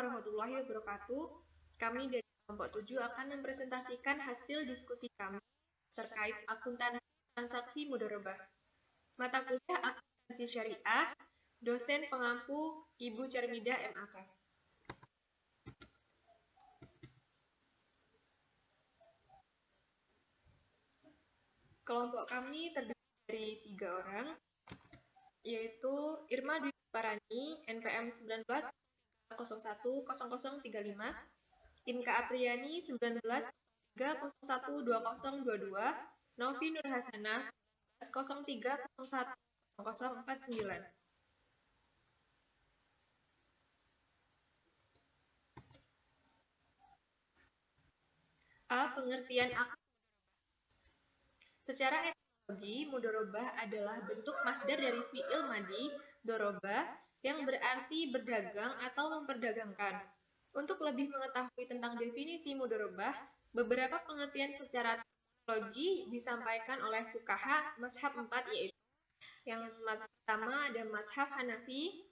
warahmatullahi wabarakatuh. Kami dari kelompok 7 akan mempresentasikan hasil diskusi kami terkait akuntansi transaksi mudharabah. Mata kuliah akuntansi syariah, dosen pengampu Ibu Cermidah MAK. Kelompok kami terdiri dari 3 orang, yaitu Irma Dwi Parani, NPM 19010035, Inka Apriani 1903012022, Novi Nur Hasanah 03010049. A. Pengertian akad. Secara etimologi, mudharabah adalah bentuk masdar dari fi'il madhi, doroba, yang berarti berdagang atau memperdagangkan. Untuk lebih mengetahui tentang definisi mudharabah, beberapa pengertian secara etimologi disampaikan oleh fuqaha mazhab 4, yaitu yang pertama ada mazhab Hanafi,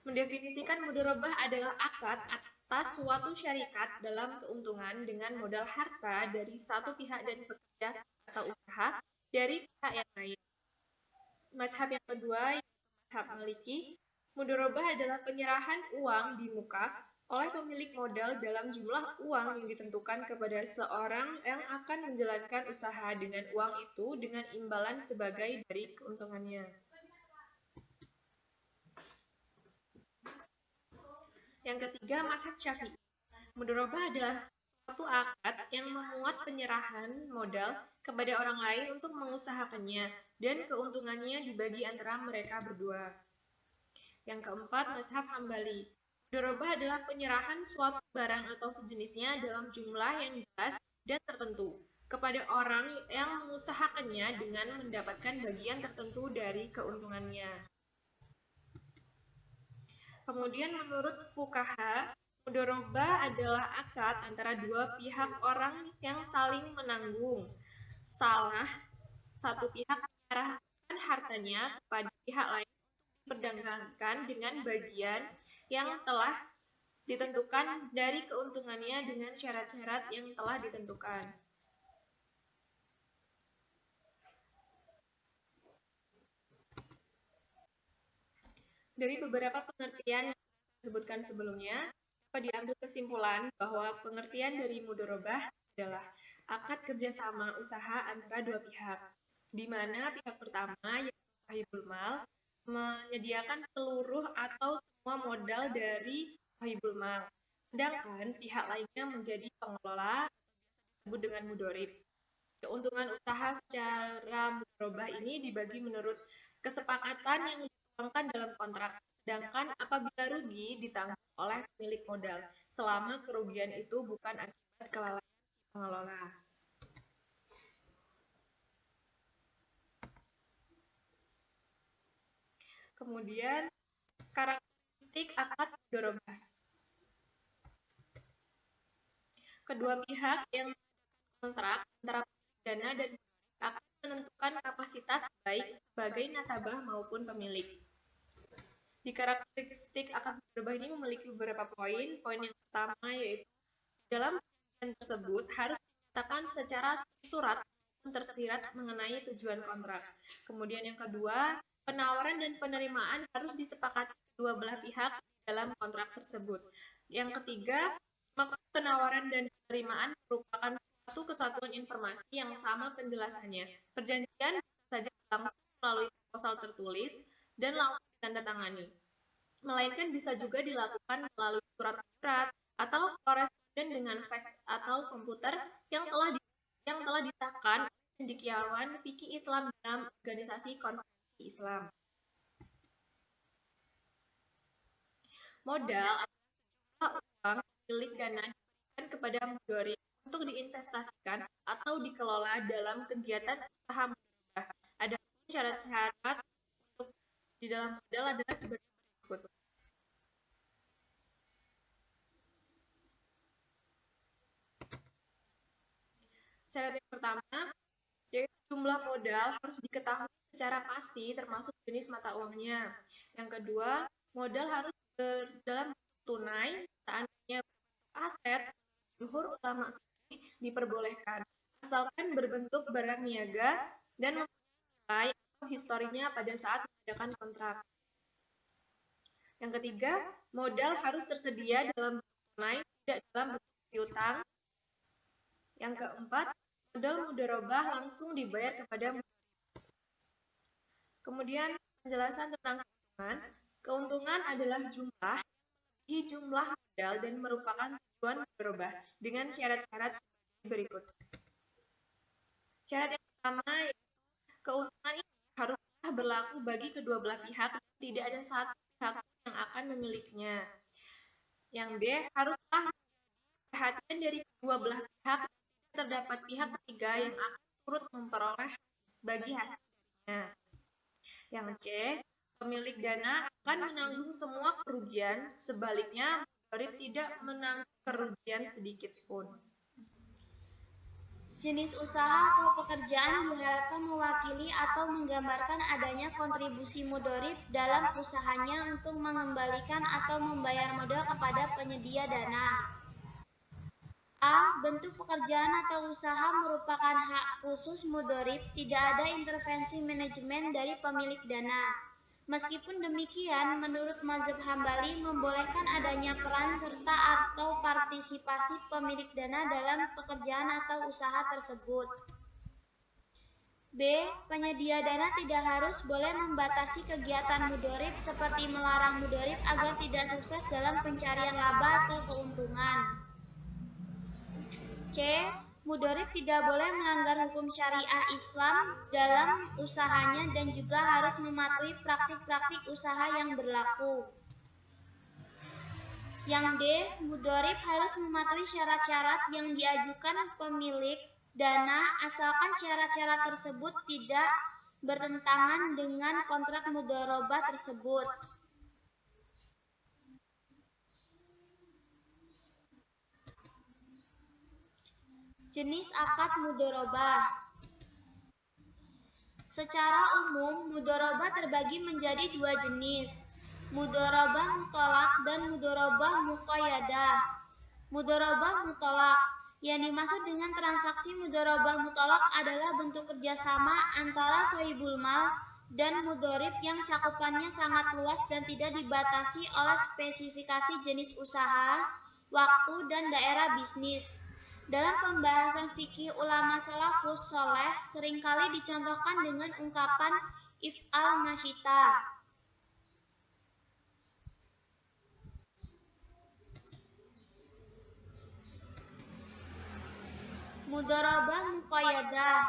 mendefinisikan mudharabah adalah akad atas suatu syarikat dalam keuntungan dengan modal harta dari satu pihak dan pekerja atau usaha dari pihak yang lain. Mazhab yang kedua, yaitu mazhab Maliki, mudharabah adalah penyerahan uang di muka oleh pemilik modal dalam jumlah uang yang ditentukan kepada seorang yang akan menjalankan usaha dengan uang itu dengan imbalan sebagai dari keuntungannya. Yang ketiga, mazhab Syafi'i. Mudharabah adalah suatu akad yang memuat penyerahan modal kepada orang lain untuk mengusahakannya dan keuntungannya dibagi antara mereka berdua. Yang keempat, mazhab Hambali. Mudharabah adalah penyerahan suatu barang atau sejenisnya dalam jumlah yang jelas dan tertentu kepada orang yang mengusahakannya dengan mendapatkan bagian tertentu dari keuntungannya. Kemudian menurut fuqaha, mudharabah adalah akad antara dua pihak orang yang saling menanggung. Salah satu pihak menyerahkan hartanya kepada pihak lain untuk diperdagangkan dengan bagian yang telah ditentukan dari keuntungannya dengan syarat-syarat yang telah ditentukan. Dari beberapa pengertian yang disebutkan sebelumnya, dapat diambil kesimpulan bahwa pengertian dari mudharabah adalah akad kerjasama usaha antara dua pihak, di mana pihak pertama, yaitu sahibul mal, menyediakan seluruh atau semua modal dari sahibul mal, sedangkan pihak lainnya menjadi pengelola atau biasa disebut dengan mudharib. Keuntungan usaha secara mudharabah ini dibagi menurut kesepakatan yang dituangkan dalam kontrak, sedangkan apabila rugi ditanggung oleh pemilik modal, selama kerugian itu bukan akibat kelalaian si pengelola. Kemudian, karakteristik akad mudharabah. Kedua pihak yang mengadakan kontrak antara pemilik dana dan mudharib akan menentukan kapasitas baik sebagai nasabah maupun pemilik. Di karakteristik akad mudharabah ini memiliki beberapa poin. Poin yang pertama yaitu dalam perjanjian tersebut harus dinyatakan secara tersurat dan tersirat mengenai tujuan kontrak. Kemudian yang kedua, penawaran dan penerimaan harus disepakati kedua belah pihak dalam kontrak tersebut. Yang ketiga, maksud penawaran dan penerimaan merupakan suatu kesatuan informasi yang sama penjelasannya. Perjanjian bisa saja langsung melalui proposal tertulis dan langsung ditandatangani, melainkan bisa juga dilakukan melalui surat-surat atau koresponden dengan fax atau komputer yang telah disahkan oleh cendekiawan fikih Islam dalam organisasi konferensi Islam. Modal adalah sejumlah uang milik dana diberikan kepada mudharib untuk diinvestasikan atau dikelola dalam kegiatan usaha mudharabah. Adapun syarat-syarat untuk di dalam modal adalah sebagai berikut. Syarat yang pertama, yaitu jumlah modal harus diketahui secara pasti termasuk jenis mata uangnya. Yang kedua, modal harus dalam bentuk tunai, seandainya berbentuk aset, jumhur ulama fikih diperbolehkan, asalkan berbentuk barang niaga dan mempunyai nilai atau historinya pada saat mengadakan kontrak. Yang ketiga, modal harus tersedia dalam bentuk tunai, tidak dalam bentuk piutang. Yang keempat, modal mudharabah langsung dibayar kepada mudharib. Kemudian penjelasan tentang keuntungan. Keuntungan adalah jumlah yang melebihi jumlah modal dan merupakan tujuan mudharabah dengan syarat-syarat sebagai berikut. Syarat yang pertama yaitu keuntungan ini haruslah berlaku bagi kedua belah pihak dan tidak ada satu pihak yang akan memilikinya. Yang B, haruslah menjadi perhatian dari kedua belah pihak dan tidak terdapat pihak ketiga yang akan turut memperoleh bagi hasil darinya. Yang C, pemilik dana akan menanggung semua kerugian, sebaliknya mudharib tidak menanggung kerugian sedikit pun. Jenis usaha atau pekerjaan diharapkan mewakili atau menggambarkan adanya kontribusi mudharib dalam usahanya untuk mengembalikan atau membayar modal kepada penyedia dana. A. Bentuk pekerjaan atau usaha merupakan hak khusus mudharib, tidak ada intervensi manajemen dari pemilik dana. Meskipun demikian, menurut mazhab Hambali membolehkan adanya peran serta atau partisipasi pemilik dana dalam pekerjaan atau usaha tersebut. B. Penyedia dana tidak harus boleh membatasi kegiatan mudharib seperti melarang mudharib agar tidak sukses dalam pencarian laba atau keuntungan. C. Mudharib tidak boleh melanggar hukum syariah Islam dalam usahanya dan juga harus mematuhi praktik-praktik usaha yang berlaku. Yang D. Mudharib harus mematuhi syarat-syarat yang diajukan pemilik dana asalkan syarat-syarat tersebut tidak bertentangan dengan kontrak mudharabah tersebut. Jenis akad mudharabah. Secara umum, mudharabah terbagi menjadi dua jenis, mudharabah mutolak dan mudharabah muqayyadah. Mudharabah mutolak, yang dimaksud dengan transaksi mudharabah mutolak adalah bentuk kerjasama antara sohibul mal dan mudharib yang cakupannya sangat luas dan tidak dibatasi oleh spesifikasi jenis usaha, waktu, dan daerah bisnis. Dalam pembahasan fikih ulama salafus sholeh seringkali dicontohkan dengan ungkapan if'al masyita. Mudharabah muqayyadah.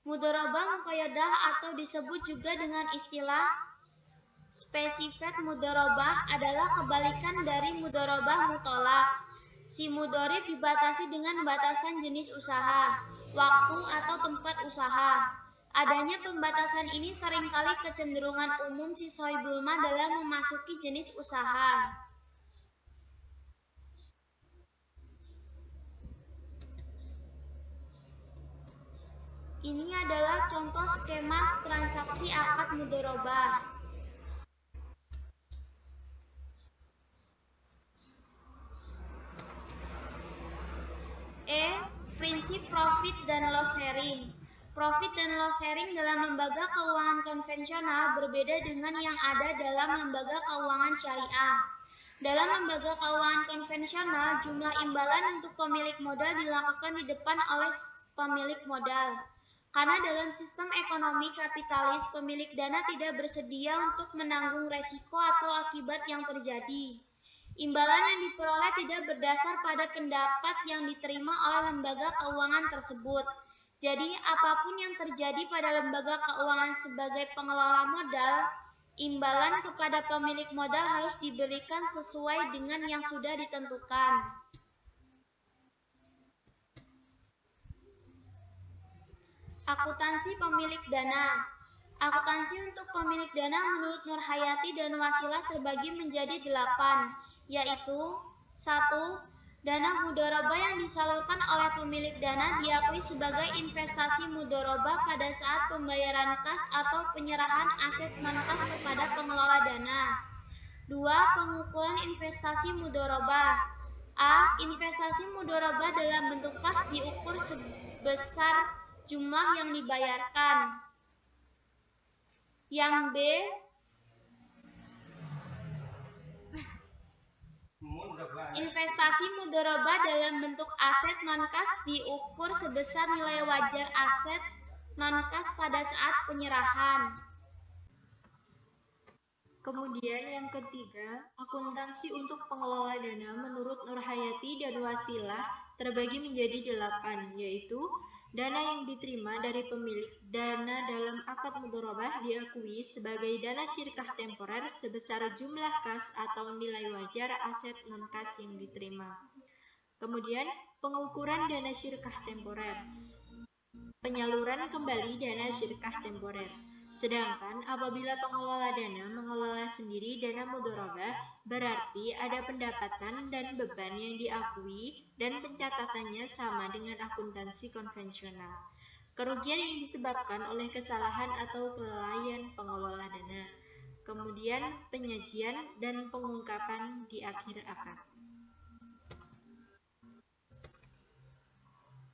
Mudharabah muqayyadah atau disebut juga dengan istilah spesifik mudharabah adalah kebalikan dari mudharabah mutolak. Si mudharib dibatasi dengan batasan jenis usaha, waktu atau tempat usaha. Adanya pembatasan ini seringkali kecenderungan umum si sohibul mal dalam memasuki jenis usaha. Ini adalah contoh skema transaksi akad mudharabah. E. Prinsip profit dan loss sharing. Profit dan loss sharing dalam lembaga keuangan konvensional berbeda dengan yang ada dalam lembaga keuangan syariah. Dalam lembaga keuangan konvensional, jumlah imbalan untuk pemilik modal dilakukan di depan oleh pemilik modal. Karena dalam sistem ekonomi kapitalis, pemilik dana tidak bersedia untuk menanggung resiko atau akibat yang terjadi. Imbalan yang diperoleh tidak berdasar pada pendapat yang diterima oleh lembaga keuangan tersebut. Jadi, apapun yang terjadi pada lembaga keuangan sebagai pengelola modal, imbalan kepada pemilik modal harus diberikan sesuai dengan yang sudah ditentukan. Akuntansi pemilik dana. Akuntansi untuk pemilik dana menurut Nurhayati dan Wasilah terbagi menjadi 8, yaitu 1. Dana mudharabah yang disalurkan oleh pemilik dana diakui sebagai investasi mudharabah pada saat pembayaran kas atau penyerahan aset non-kas kepada pengelola dana. 2. Pengukuran investasi mudharabah. A. Investasi mudharabah dalam bentuk kas diukur sebesar jumlah yang dibayarkan. Yang B. Investasi mudharabah dalam bentuk aset non-kas diukur sebesar nilai wajar aset non-kas pada saat penyerahan. Kemudian yang ketiga, akuntansi untuk pengelola dana menurut Nurhayati dan Wasilah terbagi menjadi 8, yaitu dana yang diterima dari pemilik dana dalam akad mudharabah diakui sebagai dana syirkah temporer sebesar jumlah kas atau nilai wajar aset non-kas yang diterima. Kemudian, pengukuran dana syirkah temporer. Penyaluran kembali dana syirkah temporer. Sedangkan apabila pengelola dana mengelola sendiri dana mudharabah, berarti ada pendapatan dan beban yang diakui dan pencatatannya sama dengan akuntansi konvensional. Kerugian yang disebabkan oleh kesalahan atau kelalaian pengelola dana. Kemudian penyajian dan pengungkapan di akhir akad.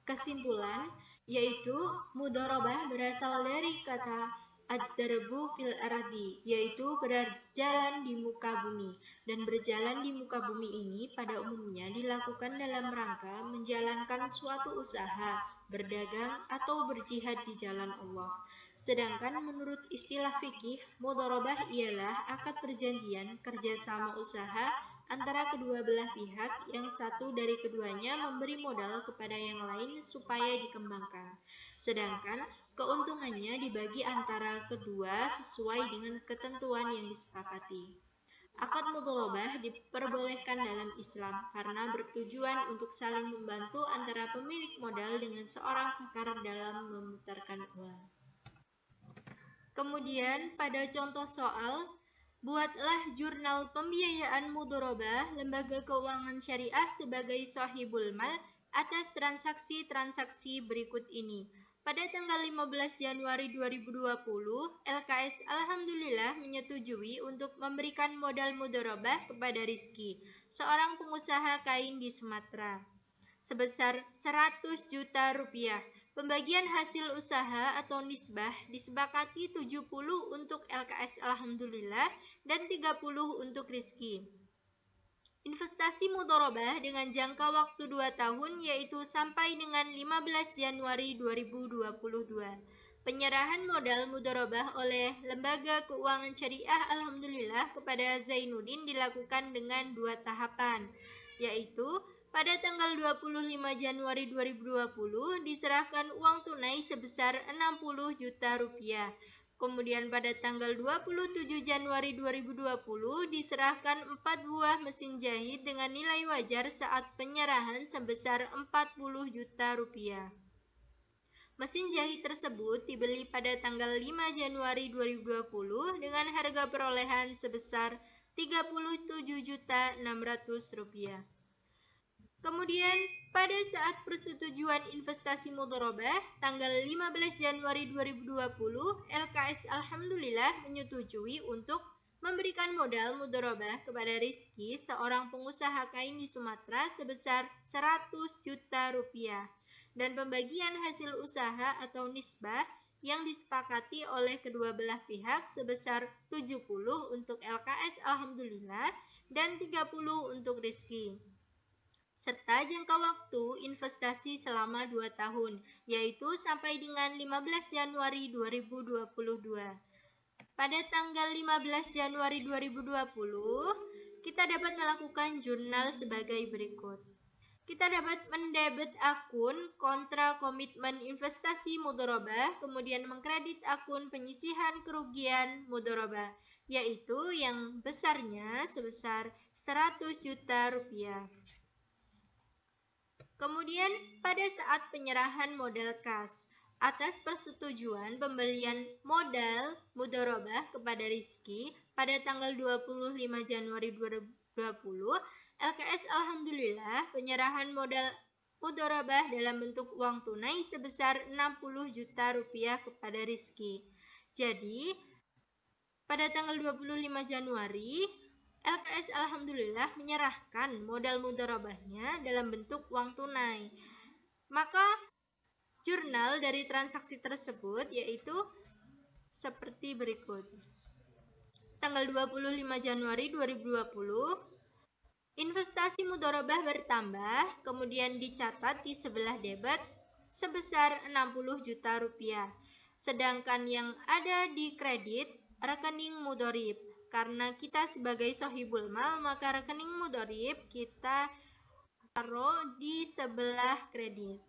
Kesimpulan, yaitu mudharabah berasal dari kata ad-darbu fil ardi, yaitu berjalan di muka bumi, dan berjalan di muka bumi ini pada umumnya dilakukan dalam rangka menjalankan suatu usaha, berdagang, atau berjihad di jalan Allah. Sedangkan menurut istilah fikih, mudharabah ialah akad perjanjian kerjasama usaha antara kedua belah pihak yang satu dari keduanya memberi modal kepada yang lain supaya dikembangkan. Sedangkan keuntungannya dibagi antara kedua sesuai dengan ketentuan yang disepakati. Akad mudharabah diperbolehkan dalam Islam karena bertujuan untuk saling membantu antara pemilik modal dengan seorang pakar dalam memutarkan uang. Kemudian pada contoh soal, buatlah jurnal pembiayaan mudharabah lembaga keuangan syariah sebagai sahibul mal atas transaksi-transaksi berikut ini. Pada tanggal 15 Januari 2020, LKS Alhamdulillah menyetujui untuk memberikan modal mudharabah kepada Rizky, seorang pengusaha kain di Sumatera, sebesar 100 juta rupiah. Pembagian hasil usaha atau nisbah disepakati 70 untuk LKS Alhamdulillah dan 30 untuk Rizky. Investasi mudharabah dengan jangka waktu 2 tahun yaitu sampai dengan 15 Januari 2022. Penyerahan modal mudharabah oleh Lembaga Keuangan Syariah Alhamdulillah kepada Zainuddin dilakukan dengan 2 tahapan, yaitu pada tanggal 25 Januari 2020 diserahkan uang tunai sebesar 60 juta rupiah. Kemudian pada tanggal 27 Januari 2020 diserahkan 4 buah mesin jahit dengan nilai wajar saat penyerahan sebesar 40 juta rupiah. Mesin jahit tersebut dibeli pada tanggal 5 Januari 2020 dengan harga perolehan sebesar 37 juta 600 rupiah. Kemudian, pada saat persetujuan investasi mudharabah, tanggal 15 Januari 2020, LKS Alhamdulillah menyetujui untuk memberikan modal mudharabah kepada Rizky, seorang pengusaha kain di Sumatera sebesar 100 juta rupiah, dan pembagian hasil usaha atau nisbah yang disepakati oleh kedua belah pihak sebesar 70 untuk LKS Alhamdulillah dan 30 untuk Rizky, serta jangka waktu investasi selama 2 tahun, yaitu sampai dengan 15 Januari 2022. Pada tanggal 15 Januari 2020, kita dapat melakukan jurnal sebagai berikut. Kita dapat mendebit akun kontra komitmen investasi mudharabah, kemudian mengkredit akun penyisihan kerugian mudharabah, yaitu yang besarnya sebesar 100 juta rupiah. Kemudian pada saat penyerahan modal kas, atas persetujuan pembelian modal mudharabah kepada Rizky pada tanggal 25 Januari 2020, LKS Alhamdulillah penyerahan modal mudharabah dalam bentuk uang tunai sebesar 60 juta rupiah kepada Rizky. Jadi, pada tanggal 25 Januari LKS alhamdulillah menyerahkan modal mudharabahnya dalam bentuk uang tunai. Maka jurnal dari transaksi tersebut yaitu seperti berikut. Tanggal 25 Januari 2020, investasi mudharabah bertambah, kemudian dicatat di sebelah debit sebesar 60 juta rupiah. Sedangkan yang ada di kredit rekening mudharib. Karena kita sebagai sohibul mal, maka rekening mudharib kita taruh di sebelah kredit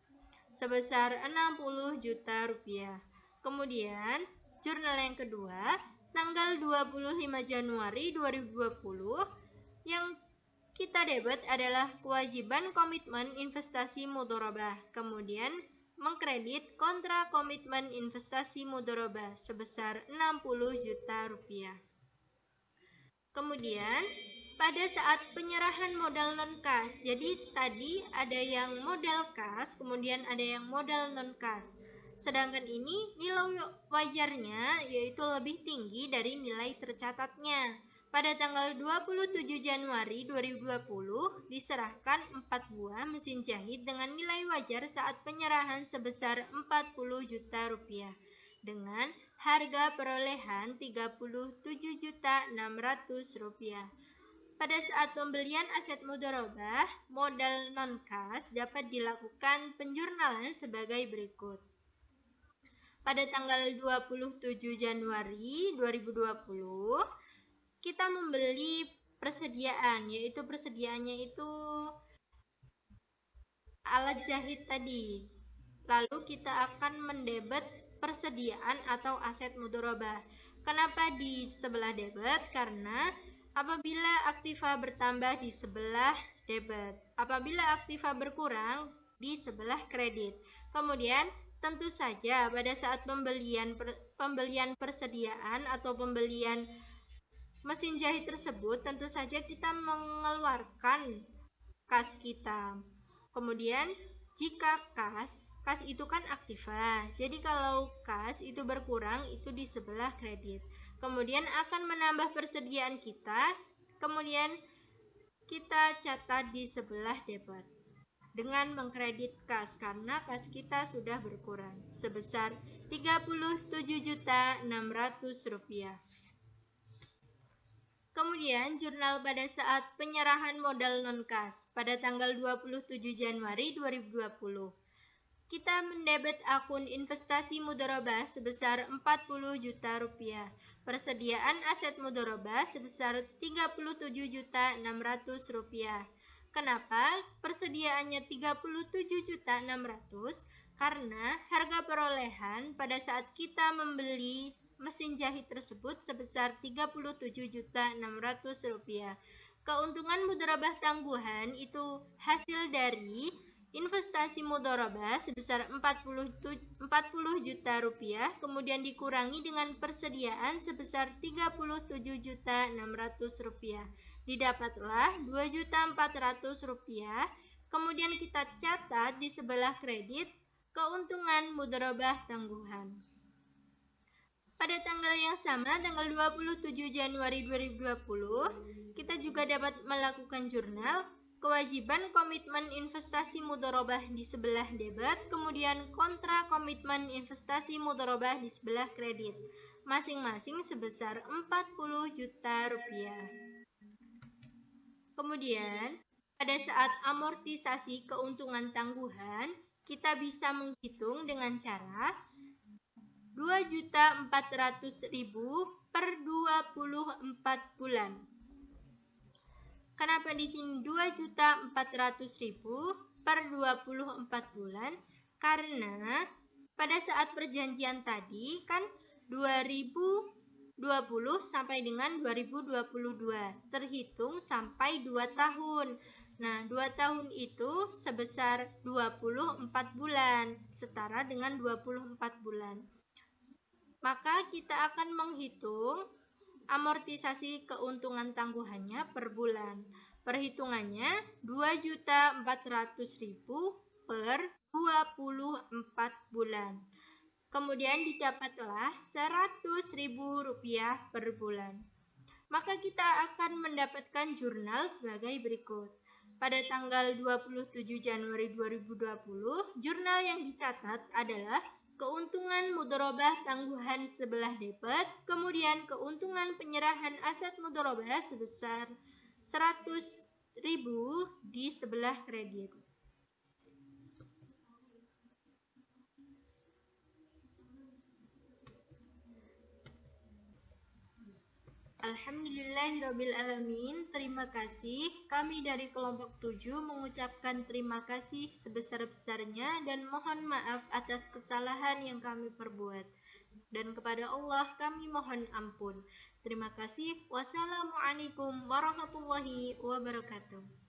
sebesar 60 juta rupiah. Kemudian, jurnal yang kedua, tanggal 25 Januari 2020, yang kita debit adalah kewajiban komitmen investasi mudharabah. Kemudian, mengkredit kontra komitmen investasi mudharabah sebesar 60 juta rupiah. Kemudian, pada saat penyerahan modal non-kas, jadi tadi ada yang modal kas, kemudian ada yang modal non-kas. Sedangkan ini nilai wajarnya yaitu lebih tinggi dari nilai tercatatnya. Pada tanggal 27 Januari 2020 diserahkan 4 buah mesin jahit dengan nilai wajar saat penyerahan sebesar 40 juta rupiah dengan harga perolehan Rp37.600. Pada saat pembelian aset mudharabah, modal non-kas dapat dilakukan penjurnalan sebagai berikut. Pada tanggal 27 Januari 2020, kita membeli persediaan, yaitu persediaannya itu alat jahit tadi. Lalu kita akan mendebet persediaan atau aset mudharabah. Kenapa di sebelah debit? Karena apabila aktiva bertambah di sebelah debit, apabila aktiva berkurang di sebelah kredit. Kemudian tentu saja pada saat pembelian persediaan atau pembelian mesin jahit tersebut, tentu saja kita mengeluarkan kas kita. Kemudian jika kas itu kan aktiva, jadi kalau kas itu berkurang itu di sebelah kredit. Kemudian akan menambah persediaan kita, kemudian kita catat di sebelah debit dengan mengkredit kas karena kas kita sudah berkurang sebesar Rp37.600. Kemudian jurnal pada saat penyerahan modal non-kas pada tanggal 27 Januari 2020. Kita mendebit akun investasi mudharabah sebesar 40 juta rupiah. Persediaan aset mudharabah sebesar 37.600 rupiah. Kenapa persediaannya 37.600? Karena harga perolehan pada saat kita membeli mesin jahit tersebut sebesar Rp37.600. Keuntungan mudharabah tangguhan itu hasil dari investasi mudharabah sebesar 40 juta rupiah, kemudian dikurangi dengan persediaan sebesar Rp37.600. Didapatlah Rp2.400. Kemudian kita catat di sebelah kredit keuntungan mudharabah tangguhan. Pada tanggal yang sama, tanggal 27 Januari 2020, kita juga dapat melakukan jurnal kewajiban komitmen investasi mudharabah di sebelah debit, kemudian kontra komitmen investasi mudharabah di sebelah kredit, masing-masing sebesar 40 juta rupiah. Kemudian, pada saat amortisasi keuntungan tangguhan, kita bisa menghitung dengan cara Rp2.400.000 per 24 bulan. Kenapa di sini Rp2.400.000 per 24 bulan? Karena pada saat perjanjian tadi kan 2020 sampai dengan 2022, terhitung sampai 2 tahun. Nah, 2 tahun itu sebesar 24 bulan, setara dengan 24 bulan. Maka kita akan menghitung amortisasi keuntungan tangguhannya per bulan. Perhitungannya Rp2.400.000 per 24 bulan. Kemudian didapatlah Rp100.000 per bulan. maka kita akan mendapatkan jurnal sebagai berikut. Pada tanggal 27 Januari 2020, jurnal yang dicatat adalah keuntungan mudharabah tangguhan sebelah debit, kemudian keuntungan penyerahan aset mudharabah sebesar 100.000 di sebelah kredit. Alhamdulillahirrabbilalamin. Terima kasih. Kami dari kelompok 7 mengucapkan terima kasih sebesar-besarnya dan mohon maaf atas kesalahan yang kami perbuat. Dan kepada Allah kami mohon ampun. Terima kasih. Wassalamualaikum warahmatullahi wabarakatuh.